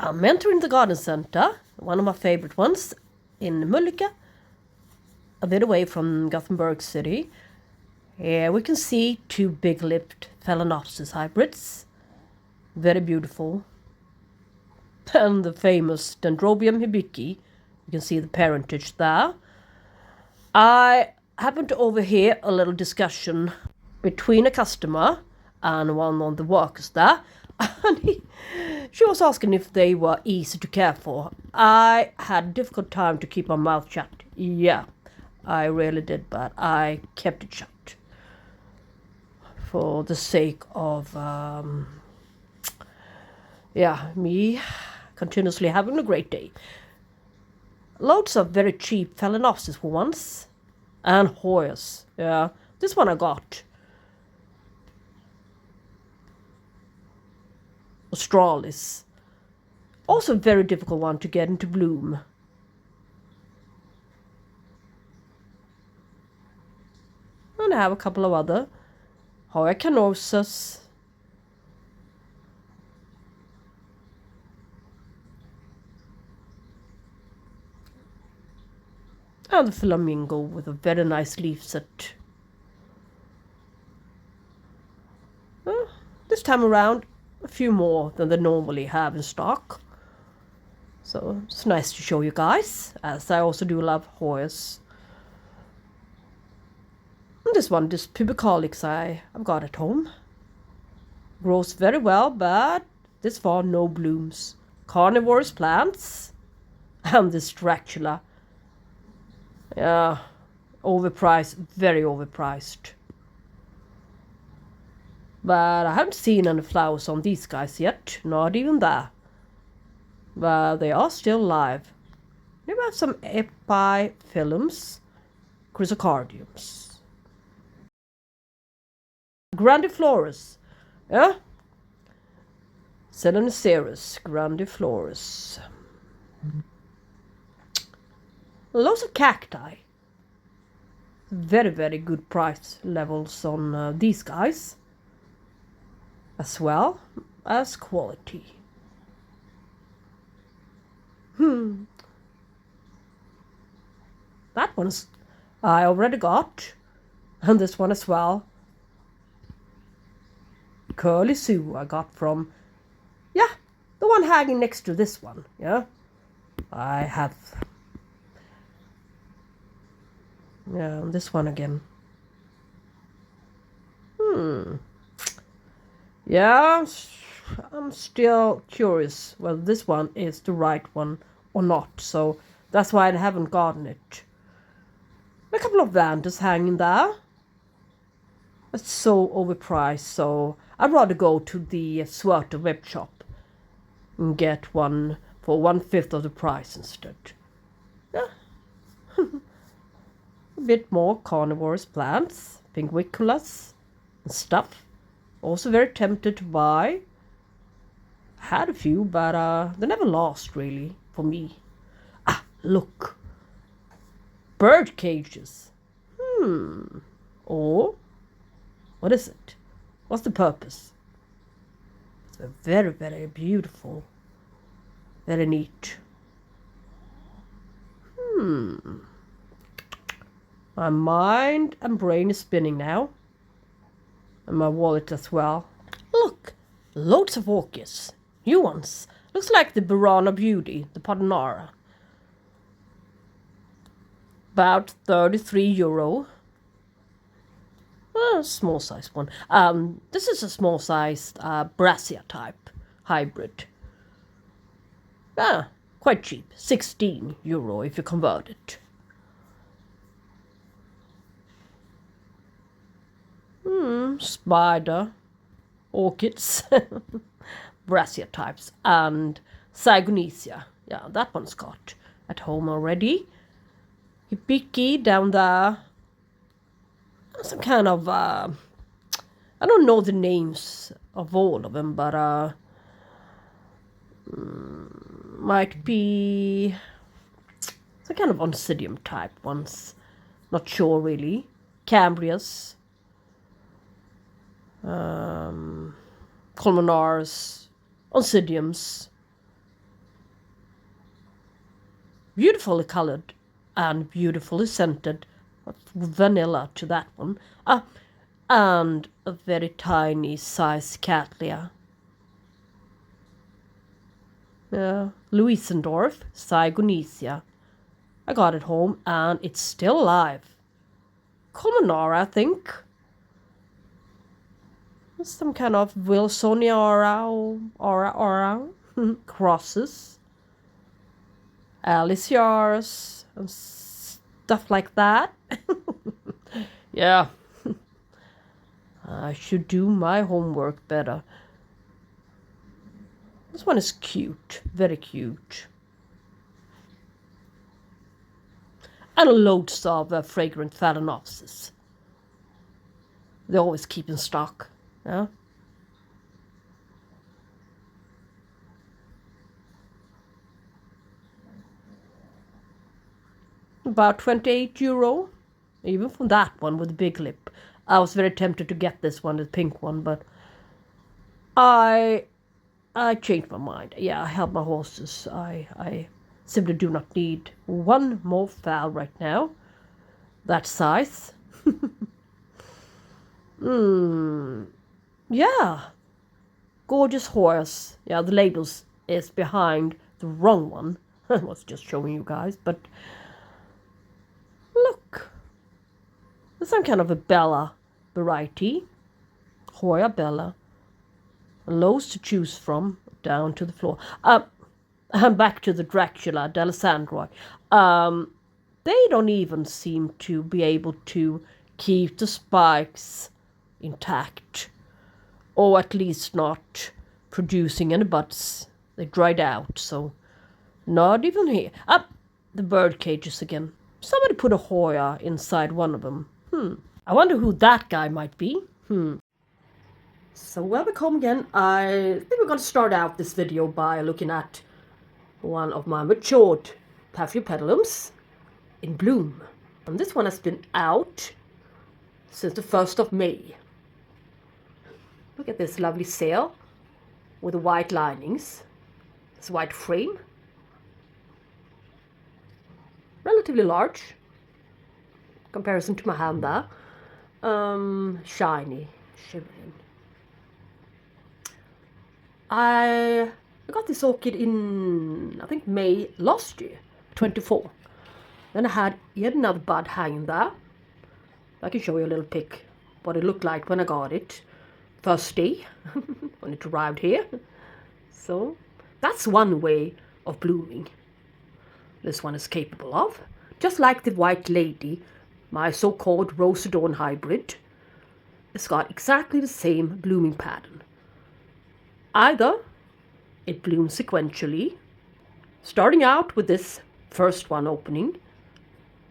I'm entering the garden center, one of my favorite ones, in Mölnlycke, a bit away from Gothenburg city. Here we can see 2 big-lipped Phalaenopsis hybrids. Very beautiful. And the famous Dendrobium hibiki. You can see the parentage there. I happened to overhear a little discussion between a customer and one of the workers there. And she was asking if they were easy to care for. I had a difficult time to keep my mouth shut. Yeah, I really did, but I kept it shut. For the sake of, me continuously having a great day. Loads of very cheap Phalaenopsis for once. And hoyas. Yeah, this one I got. Australis. Also a very difficult one to get into bloom. And I have a couple of other Hoya canosas. And the flamingo with a very nice leaf set. This time around, a few more than they normally have in stock. So it's nice to show you guys, as I also do love hoyas. And this one, this pubicalix I've got at home. Grows very well, but this far no blooms. Carnivorous plants. And this Dracula. Yeah, overpriced, very overpriced. But I haven't seen any flowers on these guys yet, not even that. But they are still alive. We have some paphiopedilums, chrysocardiums. Grandiflorus, yeah? Seleniceros grandiflorus. Lots of cacti. Very, very good price levels on these guys. As well as quality. That one's I already got. And this one as well. Curly Sue I got from, the one hanging next to this one, yeah. I have, this one again. Yeah, I'm still curious whether this one is the right one or not, so that's why I haven't gotten it. A couple of Vandas hanging there. It's so overpriced, so I'd rather go to the Swerter web shop and get one for 1/5 of the price instead. Yeah. A bit more carnivorous plants, pinguiculas and stuff. Also very tempted to buy. Had a few, but they never last really for me. Ah, look. Bird cages. Or what is it? What's the purpose? It's very, very beautiful. Very neat. My mind and brain is spinning now. And my wallet as well. Look, loads of orchids. New ones. Looks like the Burana Beauty, the Pardonara. About €33. Small size one. This is a small sized Brassia type hybrid. Quite cheap. €16 if you convert it. Spider, orchids, Brassia types, and Sygonesia. Yeah, that one's got at home already. Hibiki down there. Some kind of, I don't know the names of all of them, but might be some kind of oncidium type ones. Not sure really. Cambrias. Colmonars, oncidiums, beautifully colored and beautifully scented. Vanilla to that one. And a very tiny size cattleya. Louisendorf, Sygonesia. I got it home and it's still alive. Colmenara, I think. Some kind of Wilsonia aura crosses. Aliciars and stuff like that. Yeah. I should do my homework better. This one is cute, very cute. And loads of fragrant phalaenopsis. They always keep in stock. Yeah. About €28, even from that one with the big lip. I was very tempted to get this one, the pink one, but I changed my mind. Yeah, I help my horses. I simply do not need one more phal right now. That size. Yeah. Gorgeous horse. Yeah, the labels is behind the wrong one. I was just showing you guys, but look. There's some kind of a Bella variety. Hoya Bella. Loads to choose from, down to the floor. And back to the Dracula, D'Alessandro. They don't even seem to be able to keep the spikes intact, or at least not producing any buds. They dried out, so not even here. The bird cages again. Somebody put a Hoya inside one of them. I wonder who that guy might be. So welcome again. I think we're going to start out this video by looking at one of my matured paphiopedilums in bloom. And this one has been out since the 1st of May. Look at this lovely sail with the white linings. This white frame. Relatively large in comparison to my hand there. Shiny, shimmering. I got this orchid in, I think, May last year, 24. Then I had yet another bud hanging there. I can show you a little pic what it looked like when I got it. First day, when it arrived here. So, that's one way of blooming this one is capable of. Just like the White Lady, my so-called Rosodorn hybrid, it's got exactly the same blooming pattern. Either it blooms sequentially, starting out with this first one opening,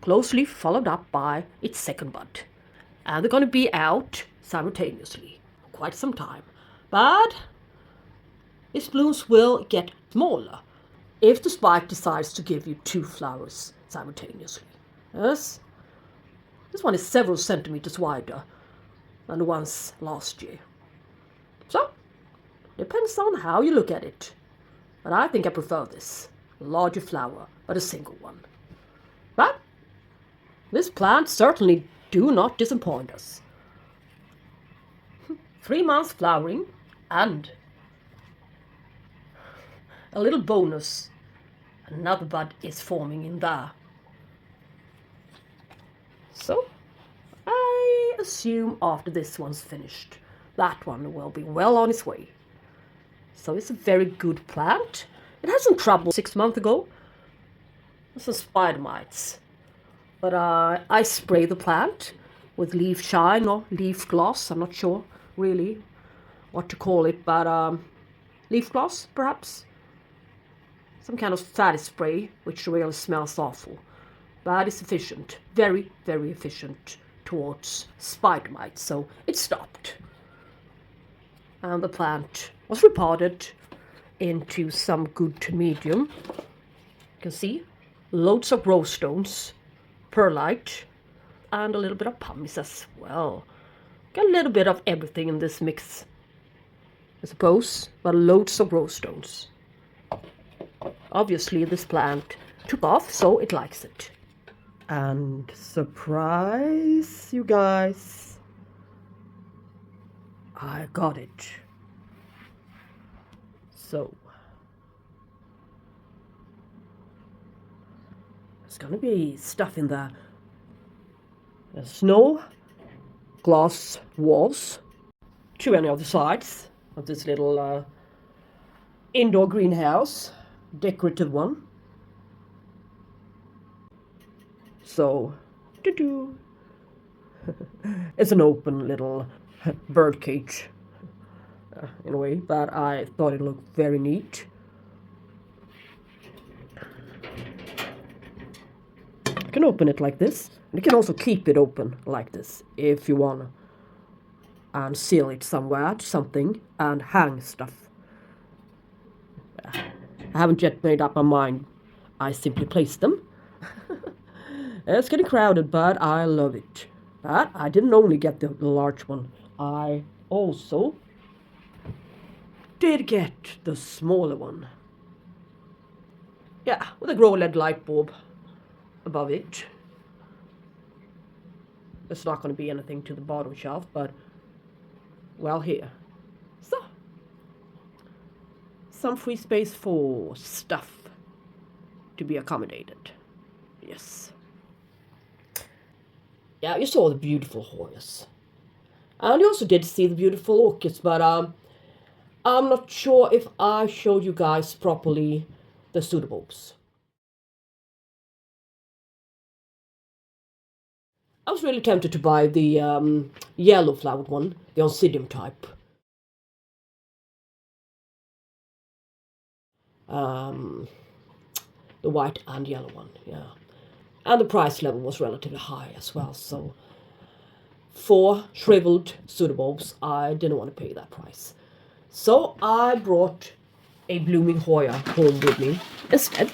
closely followed up by its second bud. And they're going to be out simultaneously for quite some time. But its blooms will get smaller if the spike decides to give you 2 flowers simultaneously. Yes, this one is several centimeters wider than the ones last year. So, depends on how you look at it. But I think I prefer this. A larger flower, but a single one. But this plant certainly do not disappoint us. 3 months flowering and a little bonus. Another bud is forming in there. So, I assume after this one's finished, that one will be well on its way. So it's a very good plant. It had some trouble 6 months ago. Some spider mites. But I spray the plant with leaf shine or leaf gloss. I'm not sure really what to call it, but leaf gloss perhaps. Some kind of fatty spray, which really smells awful. But it's efficient. Very, very efficient towards spider mites. So it stopped. And the plant was repotted into some good to medium. You can see loads of rose stones, perlite, and a little bit of pumice as well. Got a little bit of everything in this mix, I suppose, but loads of rose stones. Obviously, this plant took off, so it likes it. And surprise, you guys, I got it. So there's gonna be stuff in there. There's no glass walls to any of the sides of this little indoor greenhouse, decorative one. So, it's an open little bird cage in a way, but I thought it looked very neat. You can open it like this, and you can also keep it open like this if you want to, and seal it somewhere to something and hang stuff. I haven't yet made up my mind. I simply place them. It's getting crowded, but I love it. But I didn't only get the large one. I also did get the smaller one. Yeah, with a grow LED light bulb above it. There's not going to be anything to the bottom shelf, but well, here. So, some free space for stuff to be accommodated. Yes. Yeah, you saw the beautiful hoyas. And you also did see the beautiful orchids, but I'm not sure if I showed you guys properly the pseudobulbs. I was really tempted to buy the yellow flowered one, the oncidium type. The white and yellow one, yeah. And the price level was relatively high as well, so for shriveled pseudobulbs, I didn't want to pay that price. So I brought a blooming hoya home with me instead.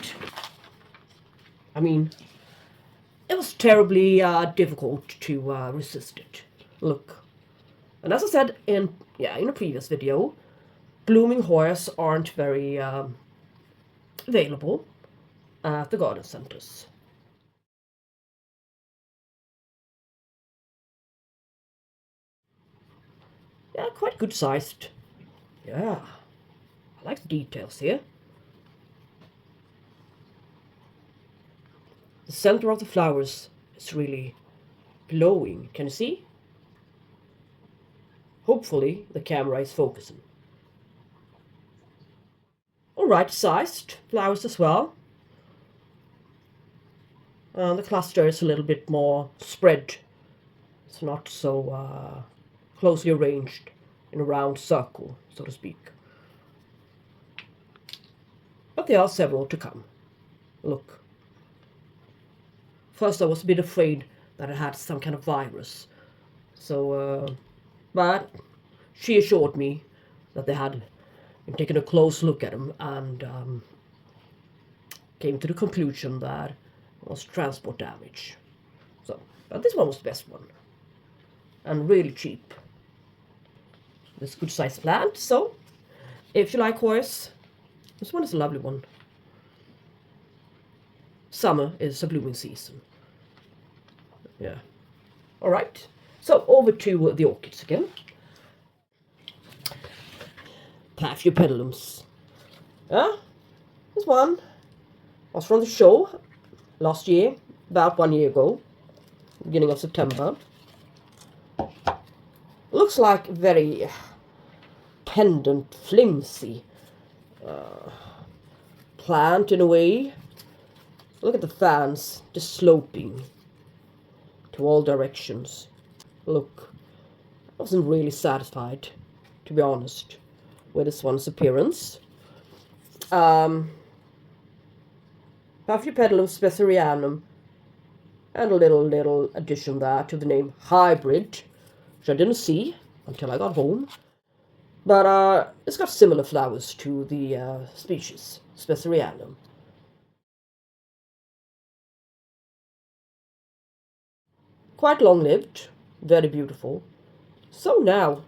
I mean, it was terribly difficult to resist it. Look. And as I said in a previous video, blooming hoyas aren't very available at the garden centers. Yeah, quite good sized. Yeah, I like the details here. The center of the flowers is really glowing. Can you see? Hopefully the camera is focusing. Alright sized flowers as well. The cluster is a little bit more spread. It's not so closely arranged in a round circle, so to speak. But there are several to come. Look. First I was a bit afraid that it had some kind of virus. So, but she assured me that they had taken a close look at them and came to the conclusion that it was transport damage. So, but this one was the best one. And really cheap. This good sized plant, so if you like hoyas, this one is a lovely one. Summer is a blooming season. Yeah. Alright, so over to the orchids again. Paphiopedilums. Yeah, this one was from the show last year, about 1 year ago, beginning of September. Looks like very pendant, flimsy plant in a way. Look at the fans, just sloping to all directions. Look, I wasn't really satisfied, to be honest, with this one's appearance. Paphiopedilum specerianum, and a little addition there to the name hybrid, which I didn't see until I got home. But it's got similar flowers to the species specerianum. Quite long-lived, very beautiful. So now,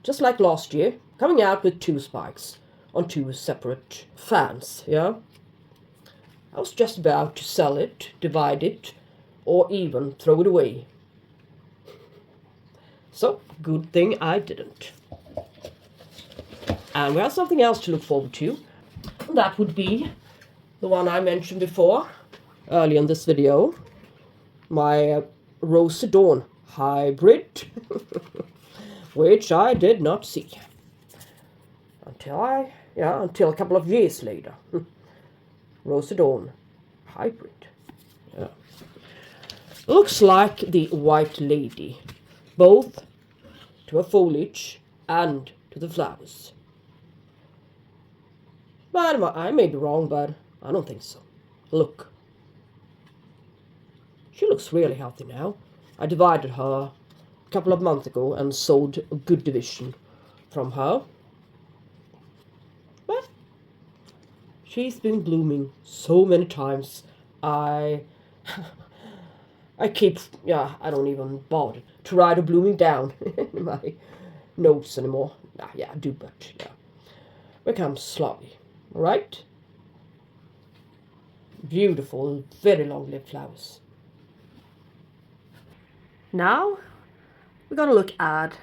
just like last year, coming out with 2 spikes on 2 separate fans, yeah? I was just about to sell it, divide it, or even throw it away. So, good thing I didn't. And we have something else to look forward to. And that would be the one I mentioned before, early in this video. My Rose Dawn hybrid, which I did not see until a couple of years later. Rose Dawn hybrid. Yeah. Looks like the White Lady, both to her foliage and to the flowers. But I may be wrong, but I don't think so. Look. She looks really healthy now. I divided her a couple of months ago and sold a good division from her. But she's been blooming so many times. I don't even bother to write a blooming down in my notes anymore. I do, but become sloppy. Alright? Beautiful, very long-lived flowers. Now, we're going to look at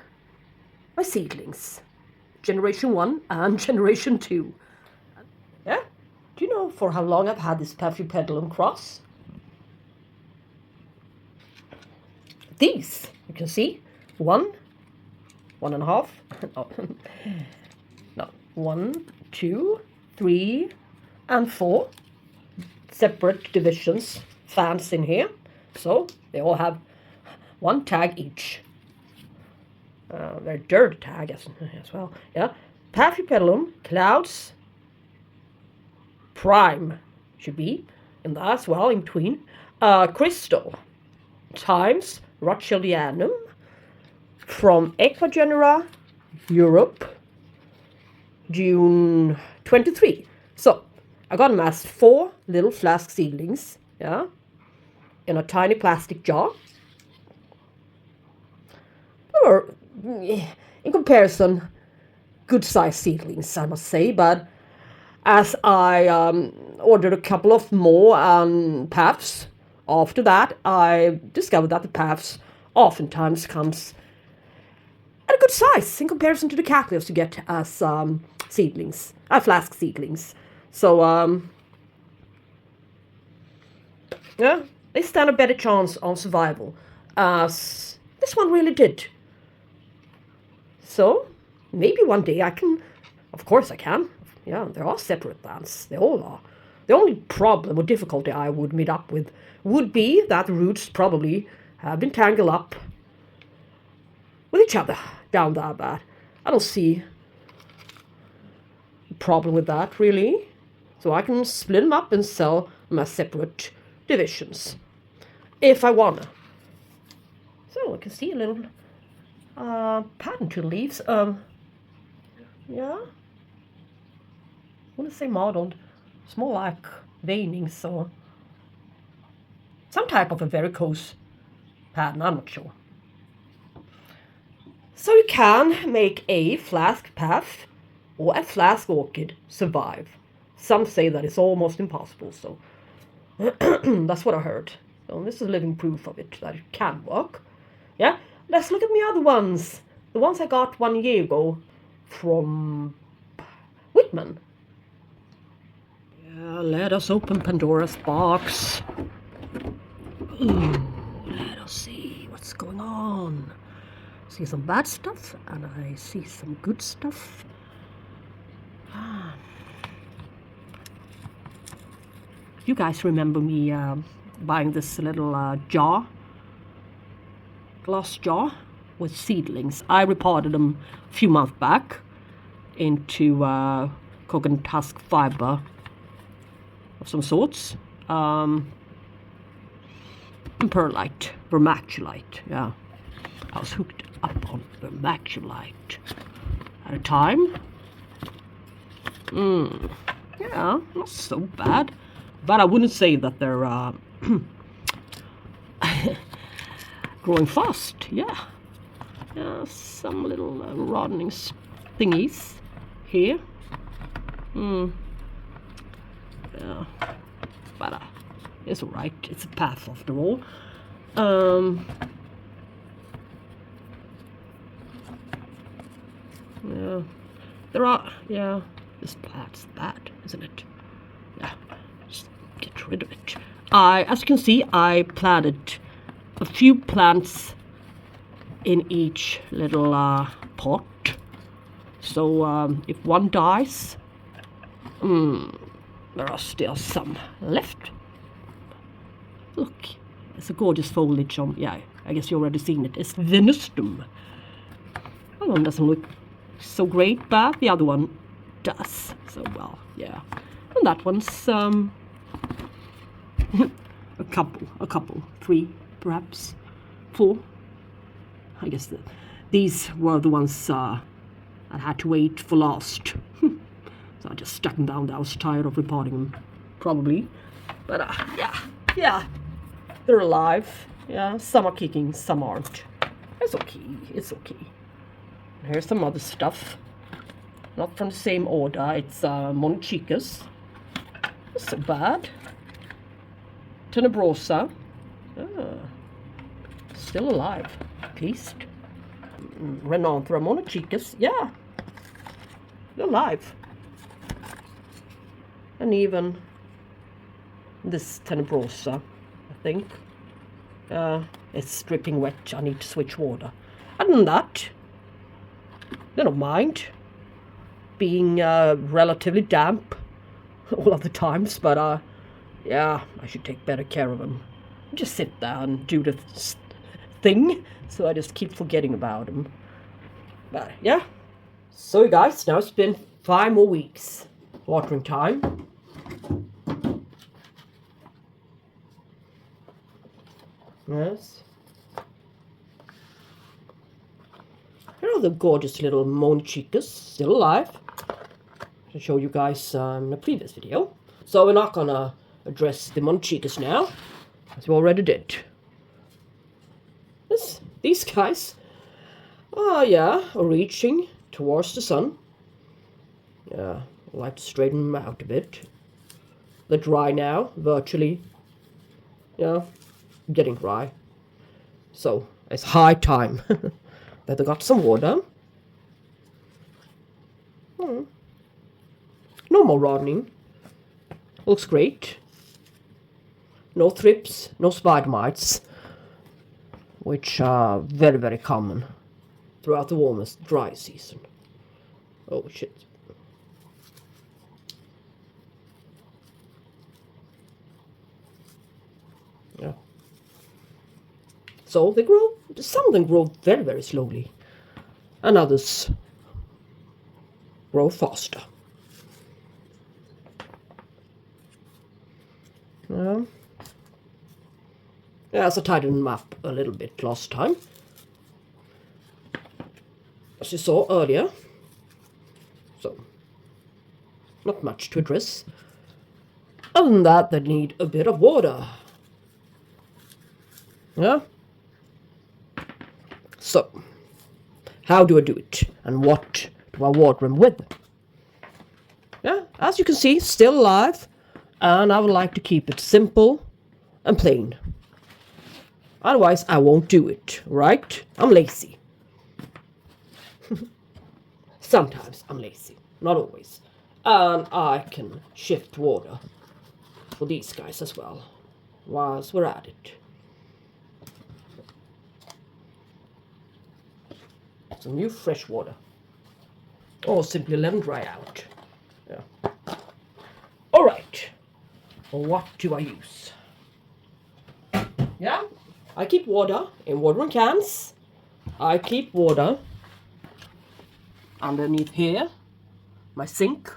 my seedlings. Generation 1 and Generation 2. Yeah? Do you know for how long I've had this paphiopedilum cross? These, you can see, 1.5, no, 1, 2, 3, and 4 separate divisions, fans in here. So they all have one tag each. Their dirt tag as well. Yeah, paphiopedilum, clouds, prime should be in that as well in between. Crystal times Rothschildianum from Ecuagenera, Europe, June 23. So I got them as 4 little flask seedlings, yeah, in a tiny plastic jar. Or, in comparison, good size seedlings, I must say, but as I ordered a couple of more paphs, after that I discovered that the paphs oftentimes comes at a good size in comparison to the cacti you get as seedlings, flask seedlings. So, yeah, they stand a better chance of survival, as this one really did. So, maybe one day I can, of course I can. Yeah, there are separate plants, they all are. The only problem or difficulty I would meet up with would be that the roots probably have been tangled up with each other down there, but I don't see a problem with that, really. So I can split them up and sell them as separate divisions, if I wanna. So I can see a little pattern to the leaves. Yeah, I wouldn't say modeled. It's more like veining, so some type of a varicose pattern, I'm not sure. So you can make a flask paph or a flask orchid survive. Some say that it's almost impossible, so that's what I heard. So this is living proof of it, that it can work. Yeah, let's look at my other ones. The ones I got 1 year ago from Wichmann. Yeah, let us open Pandora's box. Ooh, let us see what's going on. See some bad stuff, and I see some good stuff. You guys remember me buying this little glass jar with seedlings. I repotted them a few months back into coconut husk fiber of some sorts. And perlite, vermaculite, yeah. I was hooked up on vermaculite at a time. Yeah, not so bad. But I wouldn't say that they're growing fast, yeah. Yeah, some little roddening thingies here. Yeah. But It's alright. It's a path after all. Yeah, there are, yeah, this plant's bad, isn't it? Yeah, just get rid of it. As you can see, I planted a few plants in each little pot. So if one dies, there are still some left. Look, it's a gorgeous foliage on, yeah, I guess you've already seen it. It's venustum. That one doesn't look so great, but the other one does. So, well, yeah. And that one's a couple, 3 perhaps, 4. I guess these were the ones I had to wait for last. So I just stuck them down there. I was tired of repotting them, probably. But yeah, they're alive. Yeah, some are kicking, some aren't. It's okay, it's okay. Here's some other stuff. Not from the same order. It's Monchicas. Not so bad. Tenebrosa. Still alive, at least. Renanthera Monchicas. Yeah, they're alive. And even this Tenebrosa, I think. It's dripping wet. I need to switch water. Other than that, I don't mind being relatively damp all of the times, but yeah, I should take better care of them. Just sit there and do the thing, so I just keep forgetting about them. But yeah, so guys, now it's been 5 more weeks watering time. Yes. Here are the gorgeous little Monchicas, still alive. I showed you guys in a previous video. So we're not gonna address the Monchicas now, as we already did. These guys, yeah, are reaching towards the sun. Yeah, I like to straighten them out a bit. They're dry now, virtually. Yeah, getting dry. So it's high time that they got some water. Normal roddening. Looks great. No thrips, no spider mites, which are very, very common throughout the warmest dry season. Oh shit. Yeah. So they grow, some of them grow very, very slowly, and others grow faster. Yeah, so I tidied them up a little bit last time, as you saw earlier. So, not much to address. Other than that, they need a bit of water. Yeah. So, how do I do it? And what do I water them with? Yeah, as you can see, still alive. And I would like to keep it simple and plain. Otherwise, I won't do it, right? I'm lazy. Sometimes I'm lazy, not always. And I can shift water for these guys as well, whilst we're at it. Some new fresh water. Or simply let them dry out. Yeah. Alright. What do I use? Yeah, I keep water in watering cans. I keep water underneath here, my sink,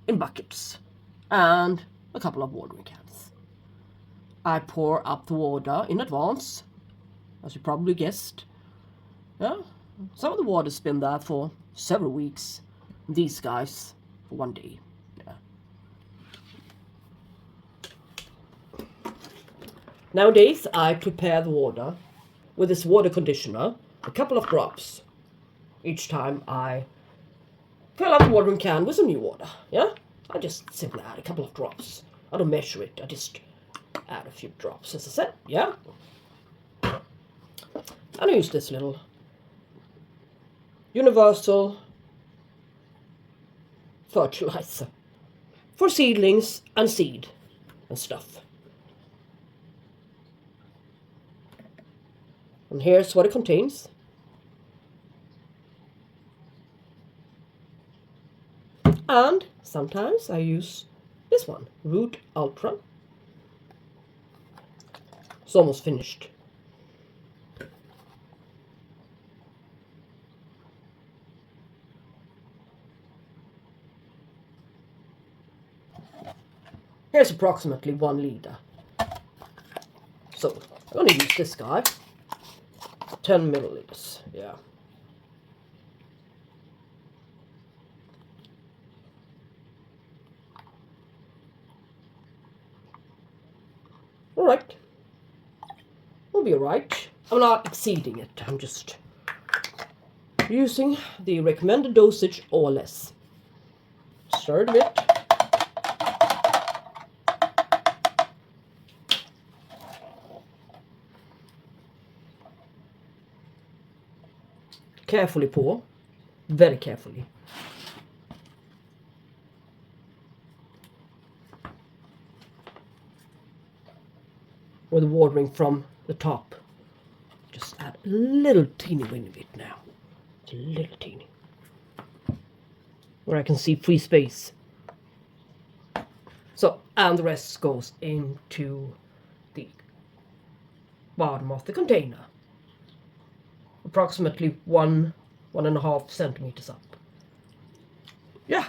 in buckets, and a couple of watering cans. I pour up the water in advance, as you probably guessed. Yeah, some of the water's been there for several weeks. These guys for 1 day. Yeah. Nowadays, I prepare the water with this water conditioner, a couple of drops each time I fill up the watering can with some new water. Yeah, I just simply add a couple of drops. I don't measure it. I just Add a few drops, as I said, yeah. And I use this little universal fertilizer for seedlings and seed and stuff. And here's what it contains. And sometimes I use this one, Root Ultra. It's almost finished. Here's approximately 1 liter. So I'm going to use this guy. 10 milliliters, yeah. Alright. Will be alright. I'm not exceeding it. I'm just using the recommended dosage or less. Stir it a bit. Carefully pour, very carefully. With the watering from the top. Just add a little teeny weeny bit now. A little teeny. Where I can see free space. So, and the rest goes into the bottom of the container. Approximately 1.5 centimeters up. Yeah,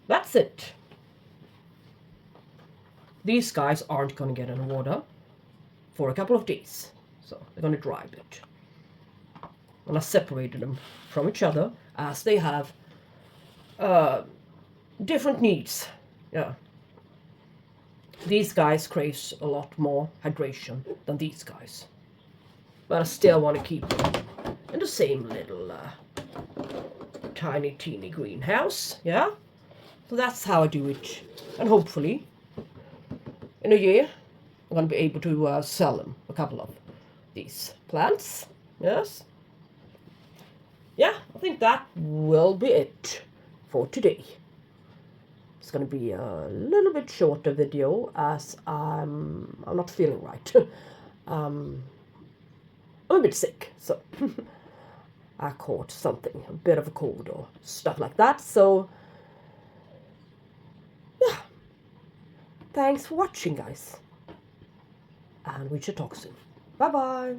that's it. These guys aren't going to get any water for a couple of days, so they're going to dry a bit. And I separated them from each other as they have different needs. Yeah, these guys crave a lot more hydration than these guys. But I still want to keep them in the same little tiny teeny greenhouse, yeah? So that's how I do it. And hopefully, in a year, I'm going to be able to sell them, a couple of these plants, yes? Yeah, I think that will be it for today. It's going to be a little bit shorter video as I'm not feeling right. I'm a bit sick, so I caught something, a bit of a cold or stuff like that, so yeah. Thanks for watching, guys, and we should talk soon. Bye bye.